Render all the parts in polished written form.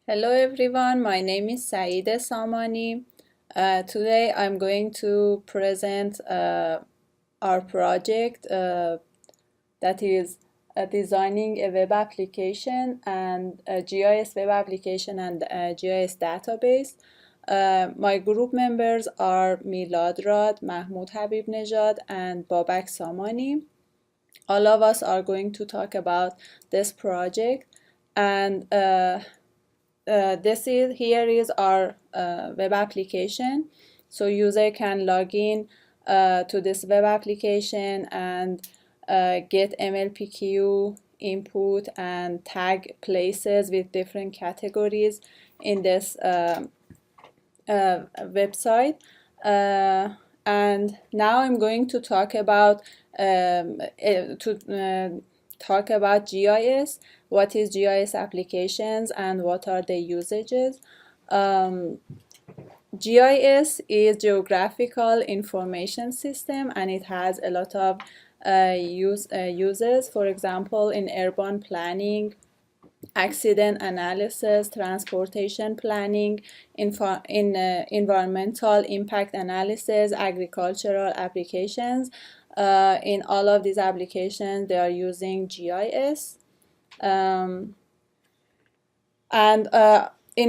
Hello everyone, my name is Saeideh Samani. Today I'm going to present our project that is designing a web application and a GIS web application and a GIS database. My group members are Mahmoud Rad, Mahmoud Habibnezhad, and Babak Samani. All of us are going to talk about this project, and here is our web application. So user can log in to this web application and get MLPQ input and tag places with different categories in this website. And now I'm going to talk about GIS, what is GIS applications and what are the usages. GIS is Geographical Information System, and it has a lot of uses. For example, in urban planning, accident analysis, transportation planning, environmental impact analysis, agricultural applications. In all of these applications, they are using GIS. In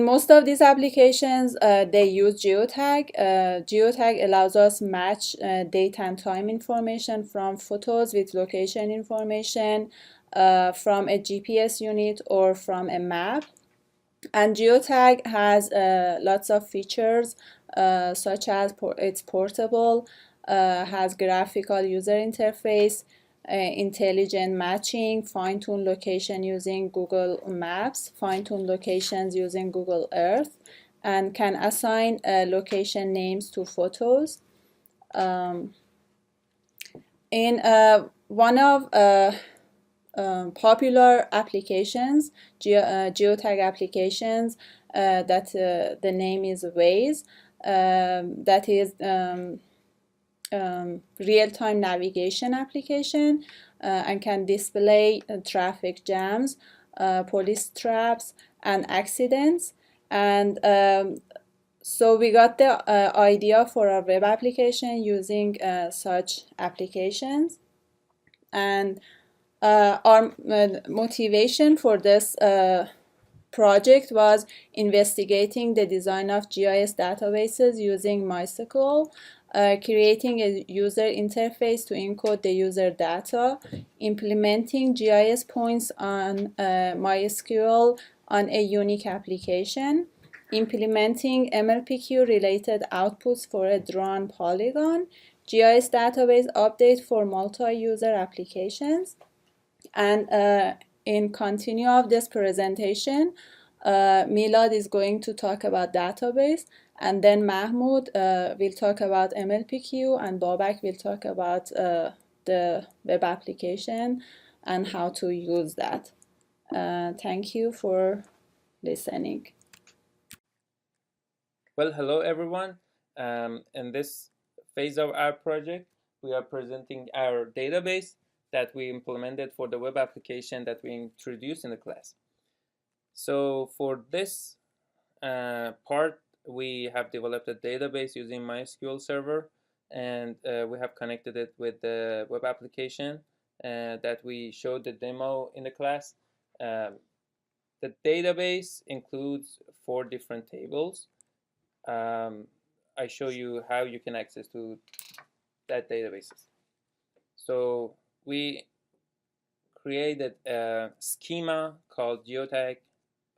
most of these applications, they use geotag. Geotag allows us match date and time information from photos with location information from a GPS unit or from a map. And geotag has lots of features such as it's portable, has graphical user interface, intelligent matching, fine-tune location using Google Maps, fine-tune locations using Google Earth, and can assign location names to photos. In one of popular applications, geotag applications, that the name is Waze, that is real-time navigation application and can display traffic jams, police traps, and accidents. And so we got the idea for our web application using such applications. And our motivation for this project was investigating the design of GIS databases using MySQL, creating a user interface to encode the user data, implementing GIS points on MySQL on a unique application, implementing MLPQ related outputs for a drawn polygon, GIS database update for multi-user applications. And in continue of this presentation, Milad is going to talk about database, and then Mahmoud will talk about MLPQ, and Babak will talk about the web application and how to use that. Thank you for listening. Well, hello everyone. In this phase of our project, we are presenting our database that we implemented for the web application that we introduced in the class. So for this part, we have developed a database using MySQL Server, and we have connected it with the web application that we showed the demo in the class. The database includes 4 different tables. I show you how you can access to that databases. So we created a schema called GeoTag.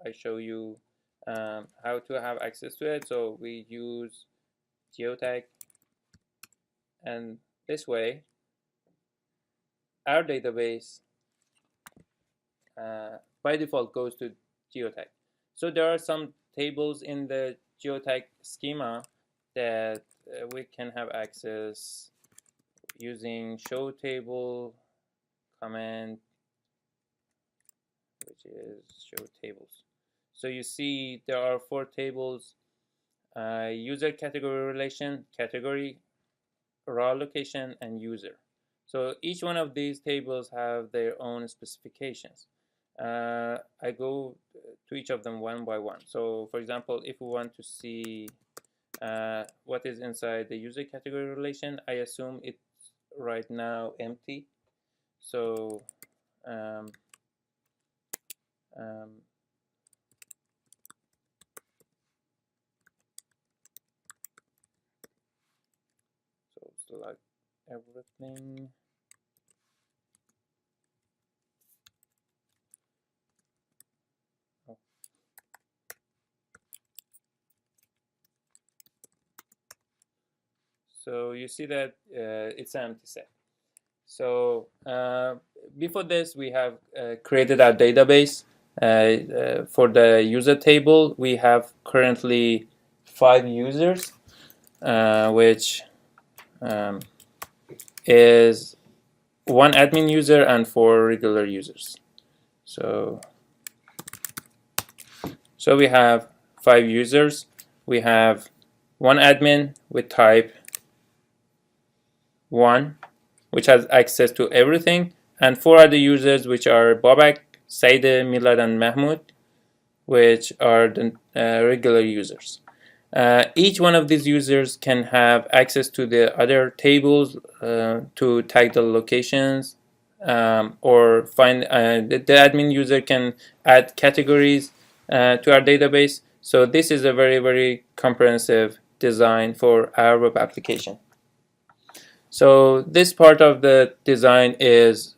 I show you how to have access to it. So we use GeoTag, and this way our database by default goes to GeoTag. So there are some tables in the GeoTag schema that we can have access using show table command, which is show tables. So you see there are 4 tables: user category relation, category, raw location, and user. So each one of these tables have their own specifications. I go to each of them one by one. So for example, if we want to see what is inside the user category relation, I assume it's right now empty. So um, um, so select everything. Oh. So you see that it's an empty set. So before this, we have created our database. For the user table, we have currently 5 users, which is 1 admin user and 4 regular users. So we have 5 users. We have 1 admin with type 1, which has access to everything, and 4 other users, which are Babak, Saeideh, Milad, and Mahmoud, which are the regular users. Each one of these users can have access to the other tables to tag the locations, or find the admin user can add categories to our database. So this is a very, very comprehensive design for our web application. So this part of the design is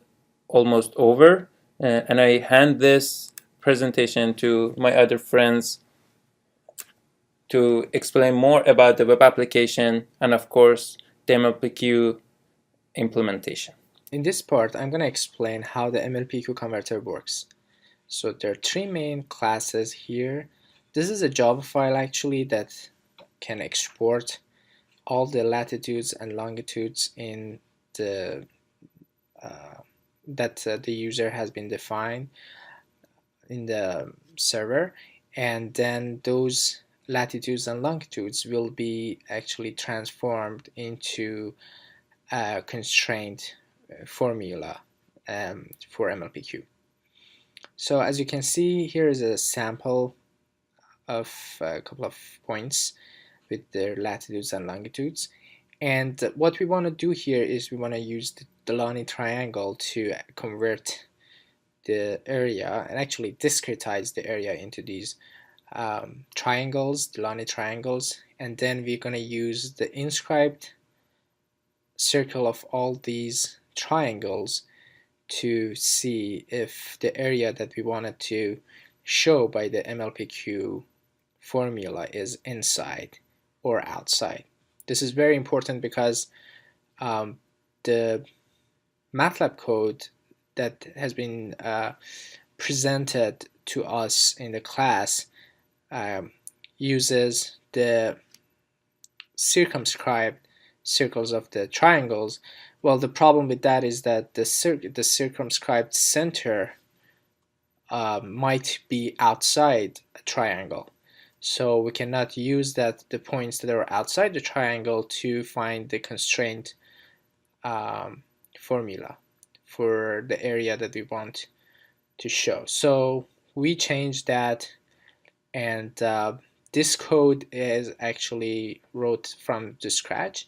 almost over, and I hand this presentation to my other friends to explain more about the web application and, of course, the MLPQ implementation. In this part, I'm going to explain how the MLPQ converter works. So there are 3 main classes here. This is a Java file actually that can export all the latitudes and longitudes in the that the user has been defined in the server, and then those latitudes and longitudes will be actually transformed into a constraint formula for MLPQ. So as you can see, here is a sample of a couple of points with their latitudes and longitudes, and what we want to do here is we want to use the Delaunay triangle to convert the area and actually discretize the area into these triangles, Delaunay triangles, and then we're going to use the inscribed circle of all these triangles to see if the area that we wanted to show by the MLPQ formula is inside or outside. This is very important because the MATLAB code that has been presented to us in the class uses the circumscribed circles of the triangles. Well, the problem with that is that the circumscribed center might be outside a triangle. So we cannot use the points that are outside the triangle to find the constraint formula for the area that we want to show. So we changed that, and this code is actually wrote from the scratch,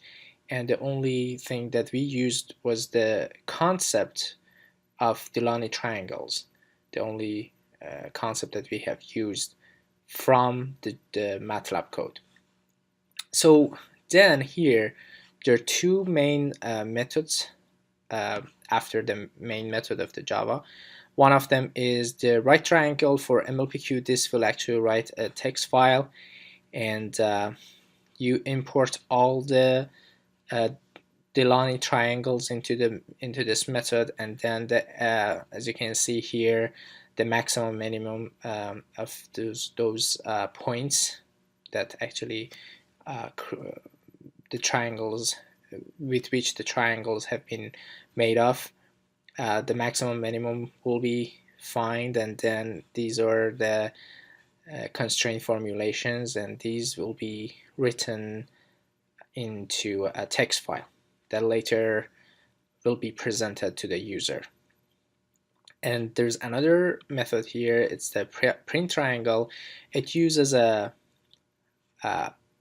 and the only thing that we used was the concept of Delaunay triangles, the only concept that we have used from the MATLAB code. So then here there are 2 main methods after the main method of the Java. One of them is the right triangle for MLPQ. This will actually write a text file, and you import all the Delaunay triangles into this method, and then as you can see here, the maximum minimum of those points that actually the triangles with which the triangles have been made of, the maximum minimum will be found, and then these are the constraint formulations, and these will be written into a text file that later will be presented to the user. And there's another method here, it's the print triangle. It uses a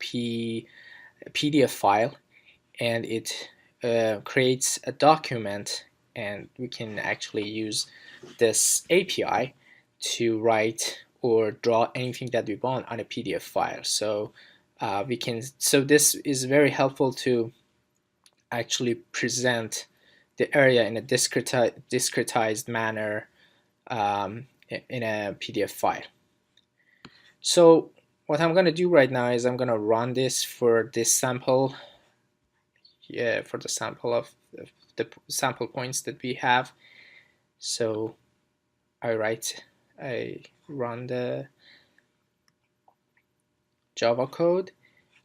PDF file, and it creates a document, and we can actually use this API to write or draw anything that we want on a PDF file. So this is very helpful to actually present the area in a discretized manner in a PDF file. So what I'm going to do right now is I'm going to run this for this sample, for the sample of the sample points that we have. So I run the Java code.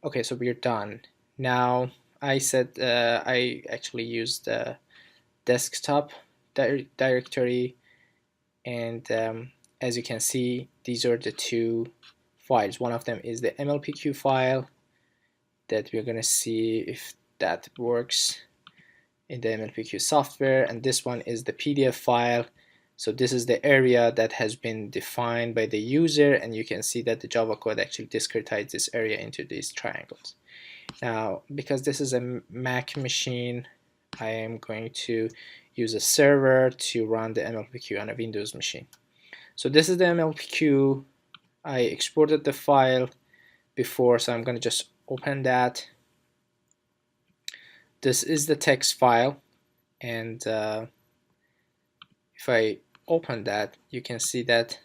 Okay, so we're done. Now I said I actually used the desktop directory, and as you can see, these are the two files. One of them is the MLPQ file that we're gonna see if that works in the MLPQ software, and this one is the PDF file. So this is the area that has been defined by the user, and you can see that the Java code actually discretized this area into these triangles. Now, because this is a Mac machine, I am going to use a server to run the MLPQ on a Windows machine. So this is the MLPQ. I exported the file before, so I'm going to just open that. This is the text file, and if I open that, you can see that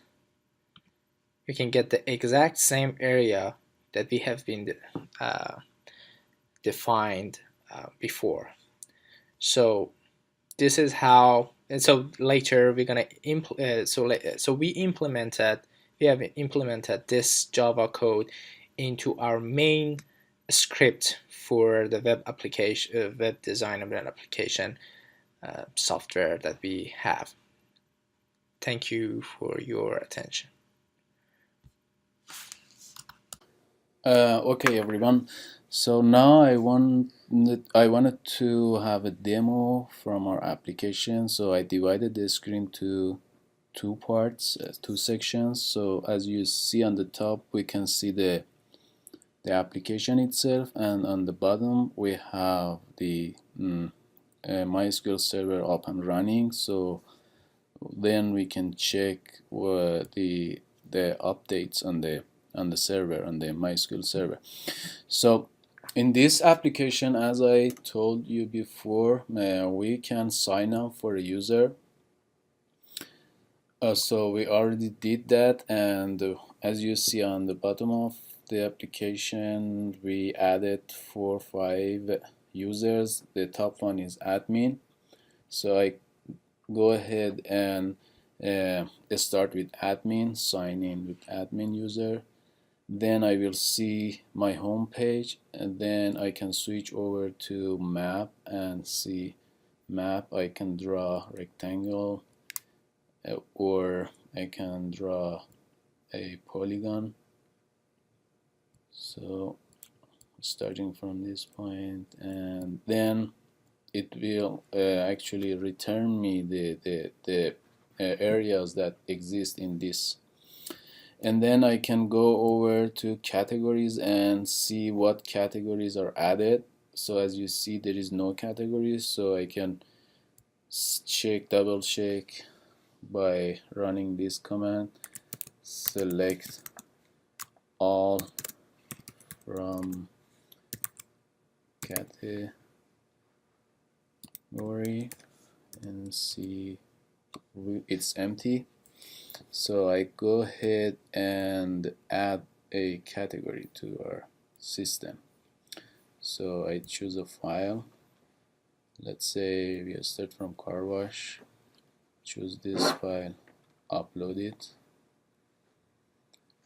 you can get the exact same area that we have been defined before. So this is how, and so later we're gonna we have implemented this Java code into our main script for the web application, web design and web application software that we have. Thank you for your attention. Okay, everyone. So now I wanted to have a demo from our application. So I divided the screen to two parts, two sections. So as you see on the top, we can see the application itself, and on the bottom we have the MySQL server up and running. So then we can check the updates on the server, on the MySQL server. So in this application, as I told you before, we can sign up for a user. So we already did that, and as you see on the bottom of the application, we added 4 or 5 users. The top one is admin. So I go ahead and start with admin, sign in with admin user. Then I will see my home page, and then I can switch over to map and see map. I can draw rectangle, or I can draw a polygon. So starting from this point, and then it will actually return me the areas that exist in this. And then I can go over to categories and see what categories are added. So as you see, there is no categories, so I can double check by running this command: select all from category, and see it's empty. So I go ahead and add a category to our system. So I choose a file. Let's say we start from car wash. Choose this file, upload it.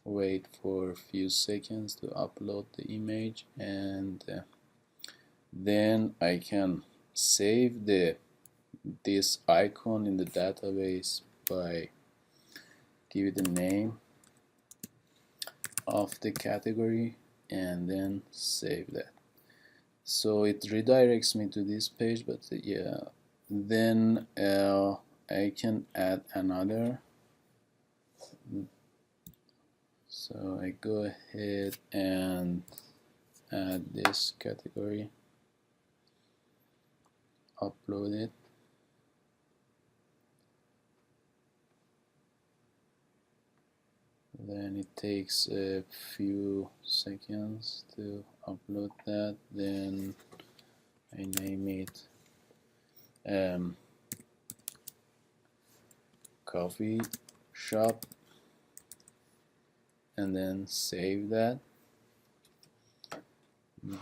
Wait for a few seconds to upload the image, and then I can save this icon in the database by give it the name of the category and then save that. So it redirects me to this page, but yeah, then I can add another. So I go ahead and add this category, upload it. Then it takes a few seconds to upload that. Then I name it coffee shop, and then save that.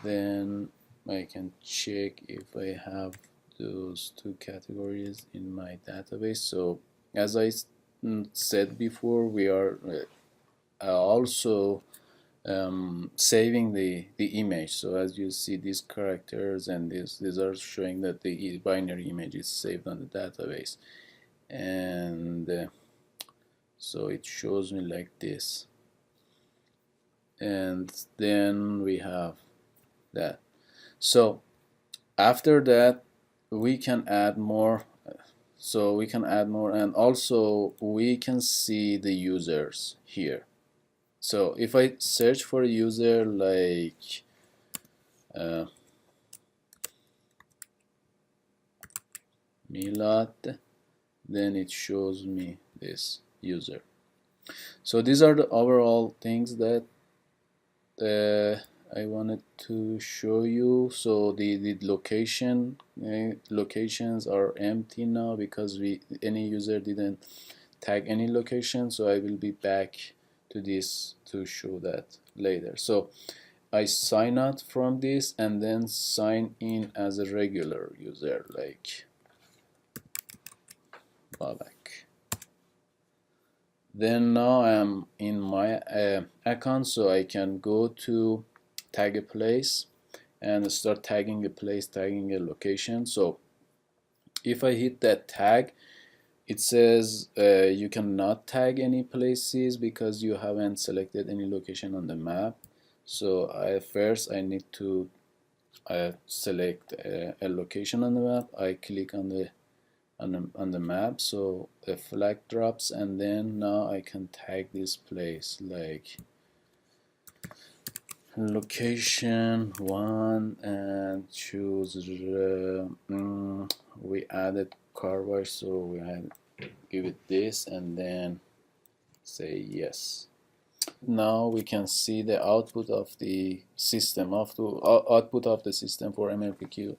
Then I can check if I have those two categories in my database. So as I said before, we are also saving the image. So as you see, these characters and these are showing that the binary image is saved on the database, and so it shows me like this. And then we have that. So after that we can add more. And also we can see the users here. So if I search for a user like Milad, then it shows me this user. So these are the overall things that I wanted to show you. So the locations are empty now because any user didn't tag any location. So I will be back to this to show that later. So I sign out from this and then sign in as a regular user like Babak. Then now I'm in my account, so I can go to tag a place and start tagging a place, tagging a location. So if I hit that tag, it says you cannot tag any places because you haven't selected any location on the map. So first I need to select a location on the map. I click on the map, so a flag drops, and then now I can tag this place like location 1 and choose we added car wash, so we give it this and then say yes. Now we can see the output of the system output of the system for MLPQ.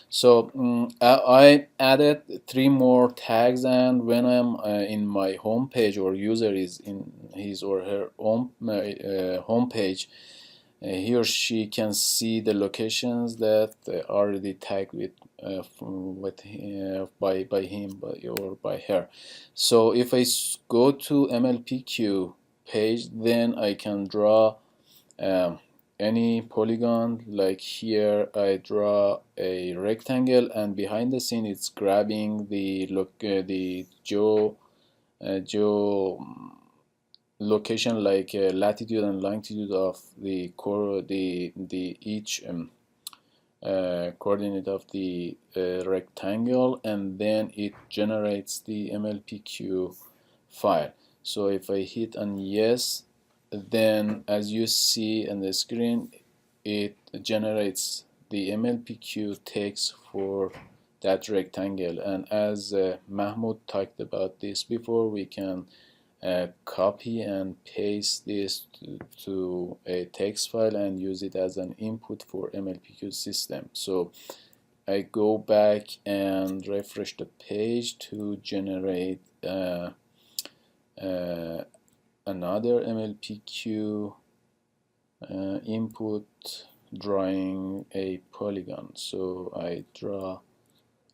So I added 3 more tags, and when I'm in my home page or user is in his or her home page, he or she can see the locations that are already tagged by him or by her. So if I go to MLPQ page, then I can draw any polygon. Like here I draw a rectangle, and behind the scene it's grabbing the geo location, like latitude and longitude of the each coordinate of the rectangle, and then it generates the MLPQ file. So if I hit on yes, then as you see on the screen, it generates the MLPQ text for that rectangle. And as Mahmoud talked about this before, we can copy and paste this to a text file and use it as an input for MLPQ system. So I go back and refresh the page to generate another MLPQ input drawing a polygon. So I draw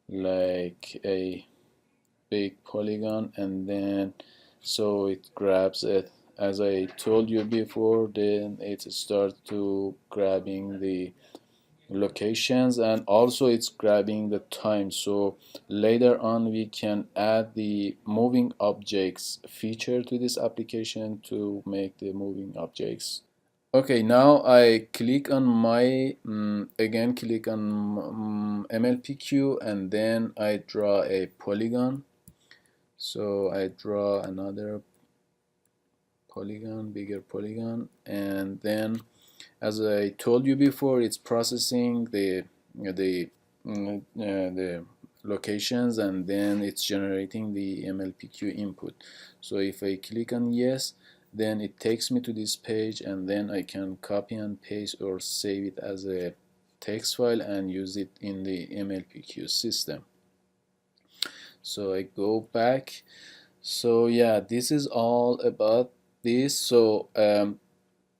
like a big polygon, and then so it grabs it. As I told you before, then it starts to grabbing the locations, and also it's grabbing the time. So later on we can add the moving objects feature to this application to make the moving objects. Okay, now I click on my again click on MLPQ, and then I draw a polygon. So I draw another polygon, bigger polygon, and then, as I told you before, it's processing the locations, and then it's generating the MLPQ input. So if I click on yes, then it takes me to this page, and then I can copy and paste or save it as a text file and use it in the MLPQ system. So I go back. So yeah, this is all about this. So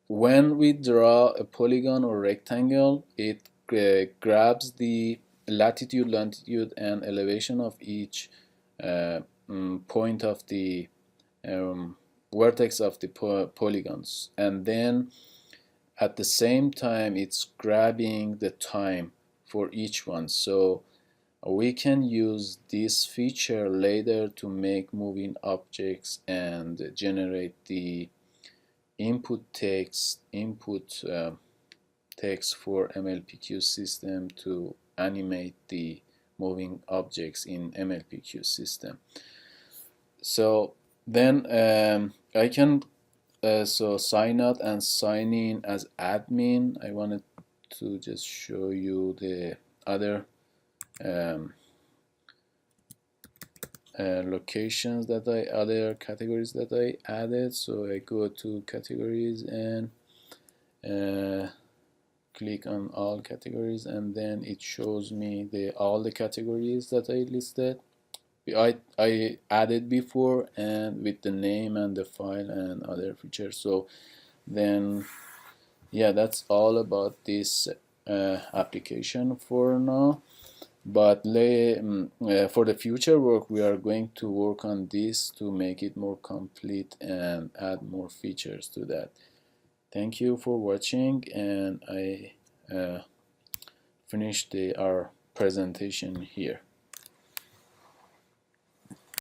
when we draw a polygon or rectangle, it grabs the latitude, longitude, and elevation of each point of the vertex of the polygons, and then at the same time it's grabbing the time for each one. So we can use this feature later to make moving objects and generate the input text for MLPQ system to animate the moving objects in MLPQ system. So then I can so sign out and sign in as admin. I wanted to just show you the other locations that other categories that I added. So I go to categories and click on all categories, and then it shows me all the categories that I listed. I added before, and with the name and the file and other features. So then yeah, that's all about this application for now. But for the future work, we are going to work on this to make it more complete and add more features to that. Thank you for watching, and I finished our presentation here.